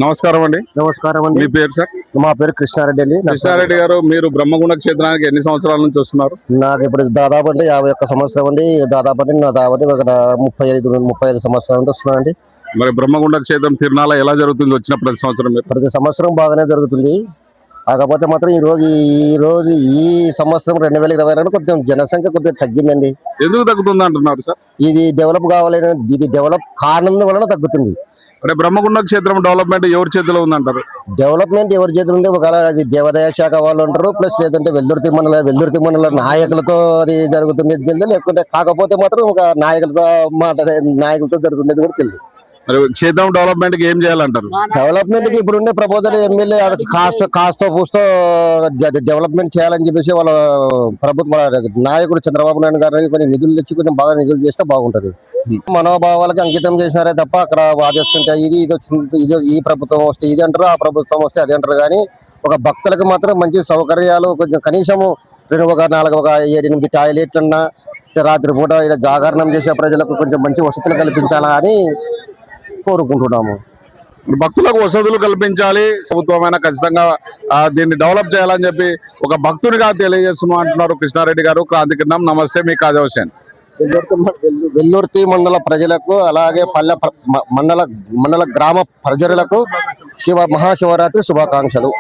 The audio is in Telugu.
నమస్కారం అండి. నమస్కారం అండి. మీ పేరు సార్? మా పేరు కృష్ణారెడ్డి అండి. కృష్ణారెడ్డి గారు, మీరు బ్రహ్మగుండ క్షేత్రానికి ఎన్ని సంవత్సరాల నుంచి వస్తున్నారు? నాకు ఇప్పుడు దాదాపు అంటే 51 సంవత్సరం అండి. దాదాపు అంటే నా దాదాపు ఒక 35 సంవత్సరాల నుండి వస్తున్నానండి. మరి బ్రహ్మగుండ క్షేత్రం తిరునాళ ఎలా జరుగుతుంది వచ్చిన ప్రతి సంవత్సరం? మీరు ప్రతి సంవత్సరం బాగానే జరుగుతుంది. కాకపోతే మాత్రం ఈ సంవత్సరం 2022 కొంచెం జనసంఖ్య కొద్దిగా తగ్గిందండి. ఎందుకు తగ్గుతుంది అంటున్నారు సార్? ఇది డెవలప్ కావాలని, ఇది డెవలప్ కానందు వలన తగ్గుతుంది. అంటే బ్రహ్మగుండ క్షేత్రం డెవలప్మెంట్ ఎవరి చేతిలో ఉందంటారు? డెవలప్మెంట్ ఎవరి చేతులు ఉంది? ఒకవేళ అది దేవాదాయ శాఖ వాళ్ళు ఉంటారు, ప్లస్ లేదంటే వెల్దుర్తి మండల నాయకులతో అది జరుగుతుంది తెలియదు, లేకుంటే కాకపోతే మాత్రం ఒక నాయకులతో జరుగుతుండేది కూడా తెలియదు. మరి క్షేత్రం డెవలప్మెంట్ కి ఏం చేయాలంటారు? డెవలప్మెంట్ కి ఇప్పుడుండే ప్రపోజల్ ఎమ్మెల్యే కాస్తో పూస్తో డెవలప్మెంట్ చేయాలని చెప్పేసి వాళ్ళ ప్రభుత్వ నాయకుడు చంద్రబాబు నాయుడు గారు కొన్ని నిధులు తెచ్చి కొంచెం బాగా నిధులు చేస్తే బాగుంటది. మనోభావాలకి అంకితం చేసినారే తప్ప అక్కడ వాదిస్తుంటే ఇది వచ్చింది, ఇది ఈ ప్రభుత్వం వస్తే ఇది అంటారు, ఆ ప్రభుత్వం వస్తే అది అంటారు. కానీ ఒక భక్తులకు మాత్రం మంచి సౌకర్యాలు కొంచెం కనీసము ఒక 7-8 టాయిలెట్లన్నా, రాత్రి పూట ఇలా జాగరణం చేసే ప్రజలకు కొంచెం మంచి వసతులు కల్పించాలా అని కోరుకుంటున్నాము. భక్తులకు వసతులు కల్పించాలి, ప్రభుత్వమైన ఖచ్చితంగా దీన్ని డెవలప్ చేయాలని చెప్పి ఒక భక్తుడిగా తెలియజేస్తున్నాం అంటున్నారు కృష్ణారెడ్డి గారు. క్రాంతి కిరణం. నమస్తే, మీ కాజా హుసేన్. వెల్దుర్తి మండల ప్రజలకు, అలాగే మండల గ్రామ ప్రజలకు మహాశివరాత్రి శుభాకాంక్షలు.